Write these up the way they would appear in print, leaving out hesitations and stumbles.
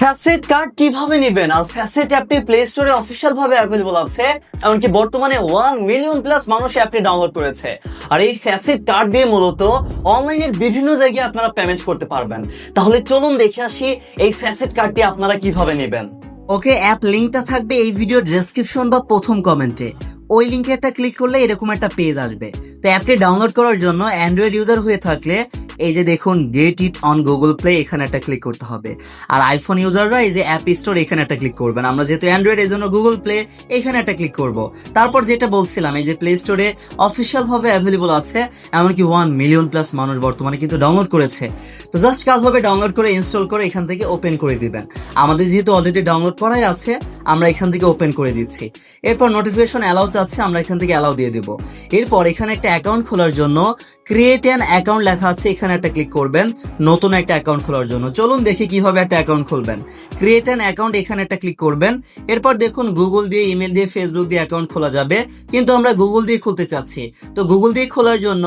Facet card কিভাবে নেবেন আর facet অ্যাপটি প্লে স্টোরে অফিসিয়াল ভাবে অ্যাভেলেবল আছে, এমনকি বর্তমানে 1 মিলিয়ন প্লাস মানুষ অ্যাপটি ডাউনলোড করেছে। আর এই ফ্যাসেট কার্ড দিয়ে মূলত অনলাইনের বিভিন্ন জায়গায় আপনারা পেমেন্ট করতে পারবেন। তাহলে চলুন দেখে আসি এই ফ্যাসেট কার্ডটি আপনারা কিভাবে নেবেন। ওকে, অ্যাপ লিংকটা থাকবে এই ভিডিও ডেসক্রিপশন বা প্রথম কমেন্টে। ওই লিঙ্কে একটা ক্লিক করলে এরকম একটা পেজ আসবে। তো অ্যাপটি ডাউনলোড করার জন্য অ্যান্ড্রয়েড ইউজার হয়ে থাকলে এই যে দেখুন get it on Google play, এখানে একটা ক্লিক করতে হবে। আর আইফোন ইউজাররা এই যে অ্যাপ স্টোর, এখানে একটা ক্লিক করবেন। আমরা যেহেতু অ্যান্ড্রয়েড এই জন্য গুগল প্লে, এখানে একটা ক্লিক করব। তারপর যেটা বলছিলাম, এই যে প্লে স্টোরে অফিসিয়াল ভাবে অ্যাভেলেবল আছে, এমনকি 1 মিলিয়ন প্লাস মানুষ বর্তমানে কিন্তু ডাউনলোড করেছে। তো জাস্ট কাজ হবে ডাউনলোড করে ইনস্টল করে এখান থেকে ওপেন করে দিবেন। আমাদের যেহেতু অলরেডি ডাউনলোড করাই আছে, আমরা এখান থেকে ওপেন করে দিচ্ছি। এরপর নোটিফিকেশন অ্যালাউ চাচ্ছে, আমরা এখান থেকে অ্যালাউ দিয়ে দেবো। এরপর এখানে একটা অ্যাকাউন্ট খোলার জন্য ক্রিয়েট অ্যান অ্যাকাউন্ট লেখা আছে, এখানে একটা ক্লিক করবেন নতুন একটা অ্যাকাউন্ট খোলার জন্য। চলুন দেখি কিভাবে একটা অ্যাকাউন্ট খুলবেন। ক্রিয়েট অ্যান অ্যাকাউন্ট, এখানে একটা ক্লিক করবেন। এরপর দেখুন গুগল দিয়ে, ইমেল দিয়ে, ফেসবুক দিয়ে অ্যাকাউন্ট খোলা যাবে, কিন্তু আমরা গুগল দিয়ে খুলতে চাচ্ছি। তো গুগল দিয়ে খোলার জন্য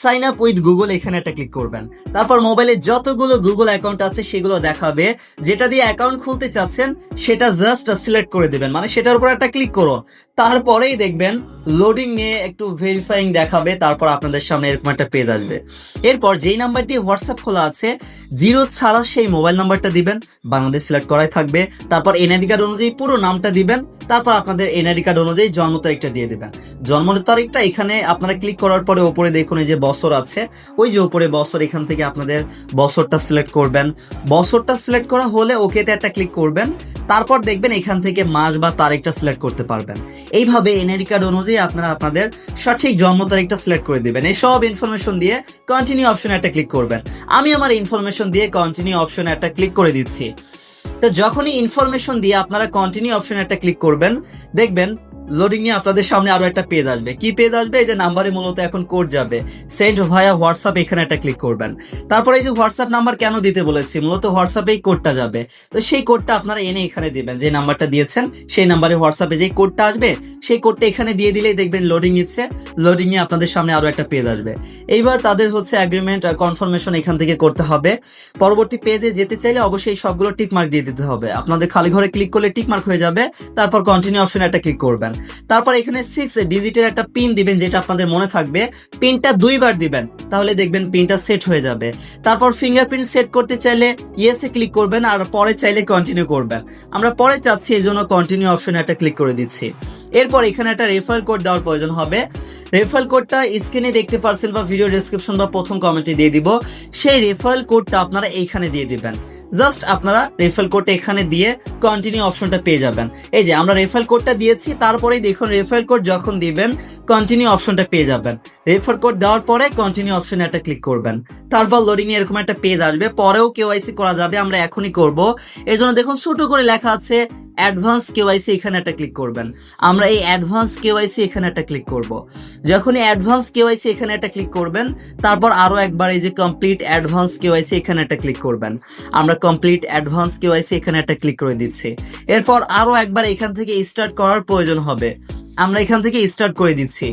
সাইন আপ উইথ গুগল, এখানে একটা ক্লিক করবেন। তারপর মোবাইলে যতগুলো গুগল অ্যাকাউন্ট আছে সেগুলো দেখাবে। যেটা দিয়ে অ্যাকাউন্ট খুলতে চাচ্ছেন সেটা জাস্ট সিলেক্ট করে দেবেন, মানে সেটার উপর একটা ক্লিক করুন। তারপরেই দেখবেন লোডিং নিয়ে একটু ভেরিফাইং দেখাবে। তারপর আপনাদের সামনে এরকম একটা পেজ আসবে। এরপর যেই নাম্বার দিয়ে হোয়াটসঅ্যাপ খোলা আছে, 0 ছাড়া সেই মোবাইল নাম্বারটা দিবেন, বাংলাদেশ সিলেক্ট করাই থাকবে। তারপর এনআইডি কার্ড অনুযায়ী পুরো নামটা দিবেন। তারপর আপনাদের এনআইডি কার্ড অনুযায়ী জন্ম তারিখটা দিয়ে দিবেন। জন্ম তারিখটা এখানে আপনারা ক্লিক করার পরে ওপরে দেখুন এই যে বছর আছে, ওই যে উপরে বছর, এখান থেকে আপনাদের বছরটা সিলেক্ট করবেন। বছরটা সিলেক্ট করা হলে ওকেতে একটা ক্লিক করবেন। তারপর দেখবেন এখান থেকে মাস বা তারিখটা সিলেক্ট করতে পারবেন। এইভাবে এনআইডি কার্ড অনুযায়ী আপনারা আপনাদের সঠিক জন্ম তারিখটা সিলেক্ট করে দিবেন। এই সব ইনফরমেশন দিয়ে কন্টিনিউ অপশনে একটা ক্লিক করবেন। আমি আমার ইনফরমেশন দিয়ে কন্টিনিউ অপশনে একটা ক্লিক করে দিচ্ছি। তো যখনই ইনফরমেশন দিয়ে আপনারা কন্টিনিউ অপশনে একটা ক্লিক করবেন, দেখবেন লোডিং নিয়ে আপনাদের সামনে আরো একটা পেজ আসবে। কি পেজ আসবে? এই যে নাম্বারে মূলত এখন কোড যাবে, সেন্ড ভায়া হোয়াটসঅ্যাপ, এখানে একটা ক্লিক করবেন। তারপর এই যে হোয়াটসঅ্যাপ নাম্বার কেন দিতে বলেছি, মূলত হোয়াটসঅ্যাপে এই কোডটা যাবে। তো সেই কোডটা আপনারা এনে এখানে দিবেন। যে নাম্বারটা দিয়েছেন সেই নাম্বারে হোয়াটসঅ্যাপে যে কোডটা আসবে, সেই কোডটা এখানে দিয়ে দিলেই দেখবেন লোডিং নিচ্ছে। লোডিং নিয়ে আপনাদের সামনে আরো একটা পেজ আসবে। এইবার তাদের হচ্ছে অ্যাগ্রিমেন্ট কনফার্মেশন এখান থেকে করতে হবে। পরবর্তী পেজে যেতে চাইলে অবশ্যই সবগুলো টিক মার্ক দিয়ে দিতে হবে। আপনাদের খালি ঘরে ক্লিক করলে টিক মার্ক হয়ে যাবে। তারপর কন্টিনিউ অপশনে একটা ক্লিক করবেন। তারপর এখানে 6 ডিজিটের একটা পিন দিবেন, যেটা আপনাদের মনে থাকবে। পিনটা 2 বার দিবেন, তাহলে দেখবেন পিনটা সেট হয়ে যাবে। তারপর ফিঙ্গারপ্রিন্ট সেট করতে চাইলে ইয়েসে ক্লিক করবেন, আর পরে চাইলে কন্টিনিউ করবেন। আমরা পরে চাচ্ছি, এই জন্য কন্টিনিউ অপশনে একটা ক্লিক করে দিচ্ছি। এরপর এখানে একটা রেফারেল কোড দেওয়ার প্রয়োজন হবে। রেফারেল কোডটা স্ক্রিনে দেখতে পারছেন বা ভিডিও ডেসক্রিপশন বা প্রথম কমেন্টে দিয়ে দিব। সেই রেফারেল কোডটা আপনারা এইখানে দিয়ে দিবেন। জাস্ট আপনারা রেফারেল কোডটা এখানে দিয়ে কন্টিনিউ অপশনটা পেয়ে যাবেন। এই যে আমরা রেফারেল কোডটা দিয়েছি, তারপরেই দেখুন রেফারেল কোড যখন দিবেন কন্টিনিউ অপশনটা পেয়ে যাবেন। রেফারেল কোড দেওয়ার পরে কন্টিনিউ অপশনে একটা ক্লিক করবেন। তারপর লোডিং এ এরকম একটা পেজ আসবে। পরেও কেওয়াইসি করা যাবে, আমরা এখনই করব। এর জন্য দেখুন ছোট করে লেখা আছে অ্যাডভান্স কেওয়াইসি, এখানে একটা ক্লিক করবেন। আমরা এই অ্যাডভান্স কেওয়াইসি এখানে একটা ক্লিক করব। যখনই অ্যাডভান্স কেওয়াইসি এখানে একটা ক্লিক করবেন, তারপর আরো একবার এই যে কমপ্লিট অ্যাডভান্স কেওয়াইসি এখানে একটা ক্লিক করবেন। আমরা কমপ্লিট অ্যাডভান্স কেওয়াইসি এখানে একটা ক্লিক করে দিচ্ছি। এরপর আরো একবার এখান থেকে স্টার্ট করার প্রয়োজন হবে, আমরা এখান থেকে স্টার্ট করে দিচ্ছি।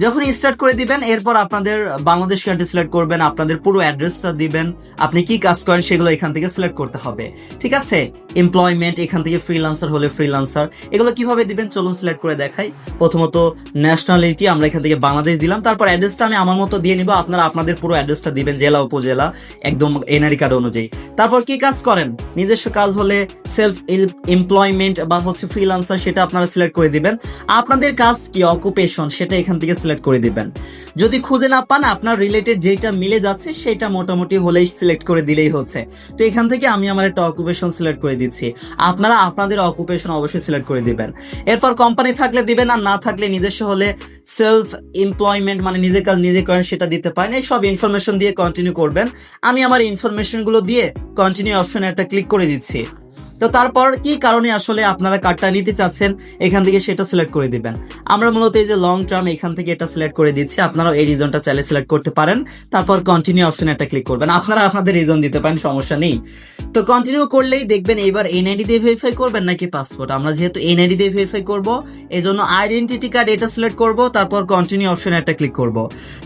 যখন স্টার্ট করে দিবেন, এরপর আপনাদের বাংলাদেশ কান্ট্রি সিলেক্ট করবেন, আপনাদের পুরো অ্যাড্রেসটা দিবেন, আপনি কি কাজ করেন সেগুলো এখান থেকে সিলেক্ট করতে হবে। ঠিক আছে, এমপ্লয়মেন্ট এখান থেকে ফ্রিল্যান্সার হলে ফ্রিল্যান্সার, এগুলো কিভাবে দিবেন চলুন সিলেক্ট করে দেখাই। প্রথমত ন্যাশনালিটি আমরা এখান থেকে বাংলাদেশ দিলাম। তারপর অ্যাড্রেসটা আমি আমার মতো দিয়ে নিব, আপনারা আপনাদের পুরো অ্যাড্রেসটা দিবেন, জেলা উপজেলা একদম এনআইডি কার্ড অনুযায়ী। তারপর কি কাজ করেন, নিজস্ব কাজ হলে সেলফ এমপ্লয়মেন্ট বা হচ্ছে ফ্রিল্যান্সার, সেটা আপনারা সিলেক্ট করে দিবেন। আপনাদের কাজ কি, অকুপেশন, সেটা এখান থেকে সিলেক্ট করে দিবেন। যদি খুঁজে না পান, আপনার রিলেটেড যেটা মিলে যাচ্ছে সেটা মোটামুটি হলেই সিলেক্ট করে দিলেই হচ্ছে। তো এখান থেকে আমি আমার একটা অকুপেশন সিলেক্ট করে দিচ্ছি, আপনারা আপনাদের অকুপেশন অবশ্যই সিলেক্ট করে দিবেন। এরপর কোম্পানি থাকলে দিবেন, আর না থাকলে নিজস্ব হলে সেলফ এমপ্লয়মেন্ট মানে নিজের কাজ নিজে করেন সেটা দিতে পারেন। এই সব ইনফরমেশন দিয়ে কন্টিনিউ করবেন। আমি আমার ইনফরমেশনগুলো দিয়ে কন্টিনিউ অপশনে একটা ক্লিক করে দিচ্ছি। তো তারপর কি কারণে আসলে আপনারা কার্ডটা নিতে চাচ্ছেন এখান থেকে সেটা সিলেক্ট করে দিবেন। আমরা মূলত এই যে লং টার্ম এখান থেকে এটা সিলেক্ট করে দিচ্ছি, আপনারাও এই রিজনটা চাইলে সিলেক্ট করতে পারেন। তারপর কন্টিনিউ অপশনে একটা ক্লিক করবেন, আপনারা আপনাদের রিজন দিতে পারেন, সমস্যা নেই। তো কন্টিনিউ করলেই দেখবেন এইবার এনআইডি দিয়ে ভেরিফাই করবেন নাকি পাসপোর্ট। আমরা যেহেতু এনআইডি দিয়ে ভেরিফাই করব, এই জন্য আইডেন্টিটি কার্ড এটা সিলেক্ট করব। তারপর কন্টিনিউ অপশনে একটা ক্লিক করব।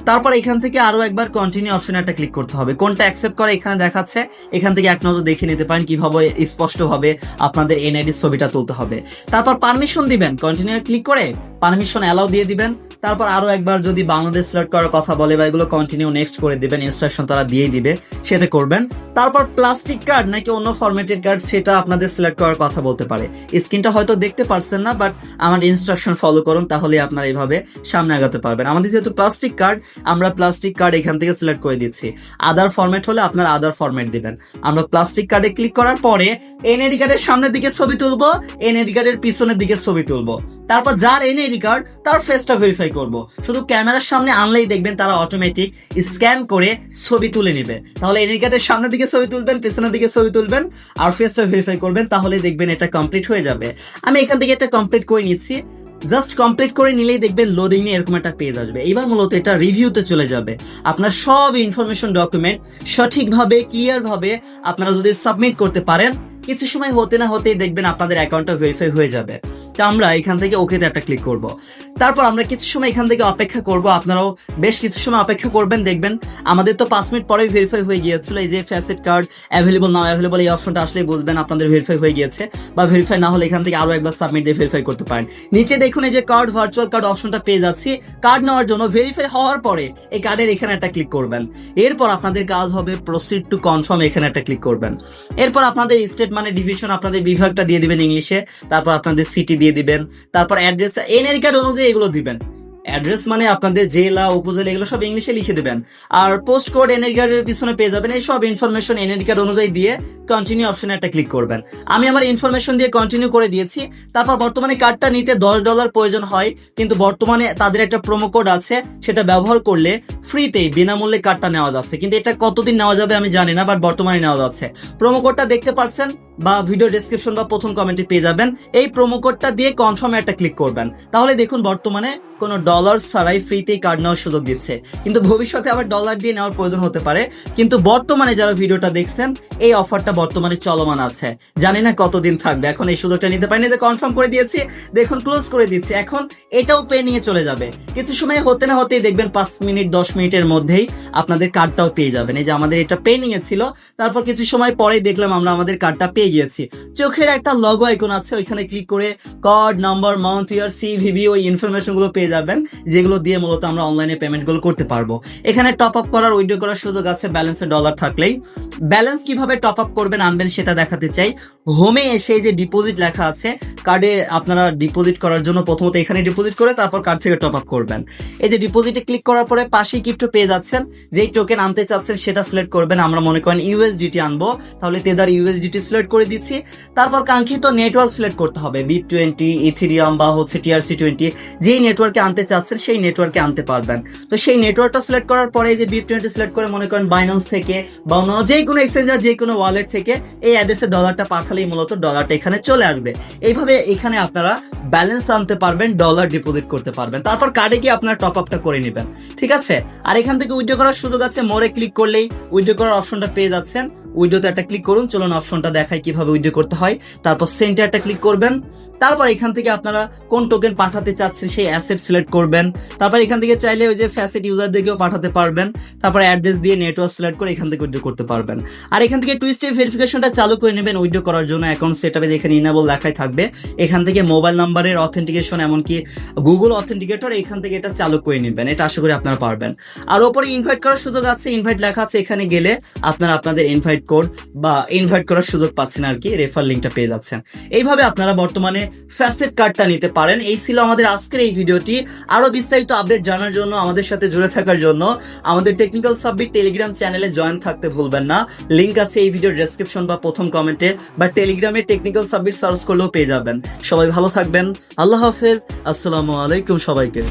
তারপর এখান থেকে আরো একবার কন্টিনিউ অপশনে একটা ক্লিক করতে হবে। কোনটা অ্যাকসেপ্ট করে এখানে দেখাচ্ছে, এখান থেকে এক নজর দেখে নিতে পারেন কিভাবে স্পষ্টভাবে হবে, আপনাদের এনআইডি ছবিটা তুলতে হবে। তারপর পারমিশন দিবেন, কন্টিনিউ ক্লিক করে পারমিশন অ্যালাউ দিয়ে দিবেন। তারপর আরো একবার যদি বাংলাদেশ সিলেক্ট করার কথা বলে বা এগুলো কন্টিনিউ নেক্সট করে দিবেন, ইনস্ট্রাকশন তারা দিয়েই দিবে, সেটা করবেন। তারপর প্লাস্টিক কার্ড নাকি অন্য ফরম্যাটের কার্ড সেটা আপনাদের সিলেক্ট করার কথা বলতে পারে। স্ক্রিনটা হয়তো দেখতে পারছেন না, বাট আমার ইনস্ট্রাকশন ফলো করুন, তাহলে আপনারা এইভাবে সামনে আগাতে পারবেন। আমাদের যেহেতু প্লাস্টিক কার্ড, আমরা প্লাস্টিক কার্ড এখান থেকে সিলেক্ট করে দিচ্ছি। আদার ফরম্যাট হলে আপনারা আদার ফরম্যাট দিবেন। আমরা প্লাস্টিক কার্ডে ক্লিক করার পরে এনআইডি কার্ডের সামনের দিকে ছবি তুলবো, এনআইডি কার্ডের পিছনের দিকে ছবি তুলবো। তারপর যার এনআইডি কার্ড তার ফেসটা ভেরিফাই করব। শুধু ক্যামেরার সামনে আনলেই দেখবেন তারা অটোমেটিক স্ক্যান করে ছবি তুলে নেবে। তাহলে এনআইডি কার্ডের সামনের দিকে ছবি তুলবেন, পেছনের দিকে ছবি তুলবেন আর ফেসটা ভেরিফাই করবেন, তাহলে দেখবেন এটা কমপ্লিট হয়ে যাবে। আমি এখান থেকে এটা কমপ্লিট করে নিচ্ছি। জাস্ট কমপ্লিট করে নিলেই দেখবেন লোডিং নিয়ে এরকম একটা পেজ আসবে। এবার মূলত এটা রিভিউতে চলে যাবে। আপনার সব ইনফরমেশন ডকুমেন্ট সঠিকভাবে ক্লিয়ার ভাবে আপনারা যদি সাবমিট করতে পারেন, কিছু সময় হতে না হতেই দেখবেন আপনাদের অ্যাকাউন্টটা ভেরিফাই হয়ে যাবে। তো আমরা এখান থেকে ওকেতে একটা ক্লিক করব। তারপর আমরা কিছু সময় এখান থেকে অপেক্ষা করব। আপনারাও বেশ কিছু সময় অপেক্ষা করবেন, দেখবেন আমাদের তো 5 মিনিট পরেই ভেরিফাই হয়ে গিয়েছিল। এই যে ফ্যাসেট কার্ড অ্যাভেলেবল না অ্যাভেলেবল এই অপশনটা আসলেই বুঝবেন আপনাদের ভেরিফাই হয়ে গিয়েছে, বা ভেরিফাই না হলে এখান থেকে আরো একবার সাবমিট দিয়ে ভেরিফাই করতে পারেন। নিচে দেখুন এই যে কার্ড ভার্চুয়াল কার্ড অপশনটা পেয়ে যাচ্ছি। কার্ড নেওয়ার জন্য ভেরিফাই হওয়ার পরে এই কার্ডের এখানে একটা ক্লিক করবেন। এরপর আপনাদের কাজ হবে প্রসিড টু কনফার্ম, এখানে একটা ক্লিক করবেন। এরপর আপনাদের স্টেট মানে ডিভিশন আপনাদের বিভাগটা দিয়ে দিবেন ইংলিশে, তারপর আপনাদের সিটি দিয়ে দিবেন, তারপর অ্যাড্রেস এনআইডি কার্ড অনুযায়ী এগুলো দিবেন। অ্যাড্রেস মানে আপনাদের জেলা উপজেলা এগুলো সব ইংলিশে লিখে দিবেন। আর পোস্ট কোড এনআইডি কার্ডের পিছনে পেয়ে যাবেন। এই সব ইনফরমেশন এনআইডি কার্ড অনুযায়ী দিয়ে কন্টিনিউ অপশনে একটা ক্লিক করবেন। আমি আমার ইনফরমেশন দিয়ে কন্টিনিউ করে দিয়েছি। তারপর বর্তমানে কার্ডটা নিতে $10 প্রয়োজন হয়, কিন্তু বর্তমানে তাদের একটা প্রোমো কোড আছে, সেটা ব্যবহার করলে ফ্রিতেই বিনামূল্যে কার্ডটা নেওয়া যাচ্ছে। কিন্তু এটা কতদিন নেওয়া যাবে আমি জানি না, বাট বর্তমানে নেওয়া যাচ্ছে। প্রোমো কোডটা দেখতে পারছেন বা ভিডিও ডেসক্রিপশন বা প্রথম কমেন্টে পেয়ে যাবেন। এই প্রোমো কোডটা দিয়ে কনফার্মে একটা ক্লিক করবেন, তাহলে দেখুন বর্তমানে কোনো ডলার ছাড়াই ফ্রিতেই কার্ড নেওয়ার সুযোগ দিচ্ছে। কিন্তু ভবিষ্যতে আবার ডলার দিয়ে নেওয়ার প্রয়োজন হতে পারে। কিন্তু বর্তমানে যারা ভিডিওটা দেখছেন এই অফারটা বর্তমানে চলমান আছে, জানি না কতদিন থাকবে। এখন এই সুযোগটা নিতে পারিনি, যে কনফার্ম করে দিয়েছি, দেখুন ক্লোজ করে দিচ্ছি। এখন এটাও পে নিয়ে চলে যাবে। কিছু সময় হতে না হতেই দেখবেন 5 মিনিট 10 মিনিটের মধ্যেই আপনাদের কার্ডটাও পেয়ে যাবেন। এই যে আমাদের এটা পে নিয়েছিল, তারপর কিছু সময় পরেই দেখলাম আমরা আমাদের কার্ডটা পেয়ে গিয়েছি। চোখের একটা লগো আইকন আছে, ওইখানে ক্লিক করে কার্ড নাম্বার, মাউন্ট ইয়ার, সিভিভি ওই ইনফরমেশন গুলো পেয়ে যাবেন, যেগুলো দিয়ে মূলত আমরা অনলাইনে পেমেন্ট গুলো করতে পারবো। এখানে টপ আপ করার, উইথড্র করার সুযোগ আছে ব্যালেন্সে ডলার থাকলেই। ব্যালেন্স কিভাবে টপ আপ করবেন আনবেন সেটা দেখাতে চাই। হোমে এসে যে ডিপোজিট লেখা আছে, কার্ডে আপনারা ডিপোজিট করার জন্য প্রথমত এখানে ডিপোজিট করে তারপর কার্ড থেকে টপ আপ করবেন। এই যে ডিপোজিটে ক্লিক করার পরে পাশেই ক্রিপ্টো পেয়ে যাচ্ছেন, যেই টোকেন আনতে চাচ্ছেন সেটা সিলেক্ট করবেন। আমরা মনে করেন ইউএসডিটি আনবো, তাহলে তেদার ইউএসডিটি সিলেক্ট করে দিচ্ছি। তারপর কাঙ্ক্ষিত নেটওয়ার্ক সিলেক্ট করতে হবে, BIP20, ইথেরিয়াম বা হচ্ছে TRC20, যেই নেটওয়ার্কে আনতে চাচ্ছেন সেই নেটওয়ার্কে আনতে পারবেন। তো সেই নেটওয়ার্কটা সিলেক্ট করার পরে যে BIP20 সিলেক্ট করে মনে করেন বাইন্যান্স থেকে বা অন্য যে কোনো এক্সচেঞ্জার যে কোনো ওয়ালেট থেকে এই অ্যাড্রেসে ডলারটা পাঠালেই মূলত ডলারটা এখানে চলে আসবে। এইভাবে এখানে আপনারা ব্যালেন্স আনতে পারবেন, ডলার ডিপোজিট করতে পারবেন। তারপর কার্ডে গিয়ে আপনারা টপ আপটা করে নেবেন, ঠিক আছে। আর এখান থেকে উইথড্র করার সুযোগ আছে, মোরে ক্লিক করলেই উইথড্র করার অপশনটা পেয়ে যাচ্ছেন। উইথড্রতে একটা ক্লিক করুন, চলুন অপশনটা দেখাই কিভাবে উইথড্র করতে হয়। তারপর সেন্টার একটা ক্লিক করবেন। তারপর এখান থেকে আপনারা কোন টোকেন পাঠাতে চাচ্ছেন সেই অ্যাসেট সিলেক্ট করবেন। তারপর এখান থেকে চাইলে ওই যে ফ্যাসেট ইউজারদেরকেও পাঠাতে পারবেন। তারপর অ্যাড্রেস দিয়ে নেটওয়ার্ক সিলেক্ট করে এখান থেকে উইথড্র করতে পারবেন। আর এখান থেকে 2 স্টেপ ভেরিফিকেশনটা চালু করে নেবেন উইথড্র করার জন্য। অ্যাকাউন্ট সেটআপে যেখানে ইনেবল লেখাই থাকবে, এখান থেকে মোবাইল নাম্বারের অথেন্টিকেশন, এমনকি গুগল অথেন্টিকেটর, এখান থেকে এটা চালু করে নেবেন। এটা আশা করি আপনারা পারবেন। আর ওপরে ইনভাইট করার সুযোগ আছে, ইনভাইট লেখা আছে, এখানে গেলে আপনারা আপনাদের ইনভাইট কোড বা ইনভাইট করার সুযোগ পাচ্ছেন আর কি, রেফার লিঙ্কটা পেয়ে যাচ্ছেন। এইভাবে আপনারা বর্তমানে ফ্যাসেট কার্ডটা নিতে পারেন। এই ছিল আমাদের আজকের এই ভিডিওটি। আরো বিস্তারিত আপডেট জানার জন্য, আমাদের সাথে জুড়ে থাকার জন্য আমাদের টেকনিক্যাল সাবমিট টেলিগ্রাম চ্যানেলে জয়েন থাকতে ভুলবেন না। লিংক আছে এই ভিডিও ডেসক্রিপশন বা প্রথম কমেন্টে, বা টেলিগ্রামে টেকনিক্যাল সাবমিট সার্চ করলেও পেয়ে যাবেন। সবাই ভালো থাকবেন, আল্লাহ হাফেজ, আসসালামু আলাইকুম সবাইকে।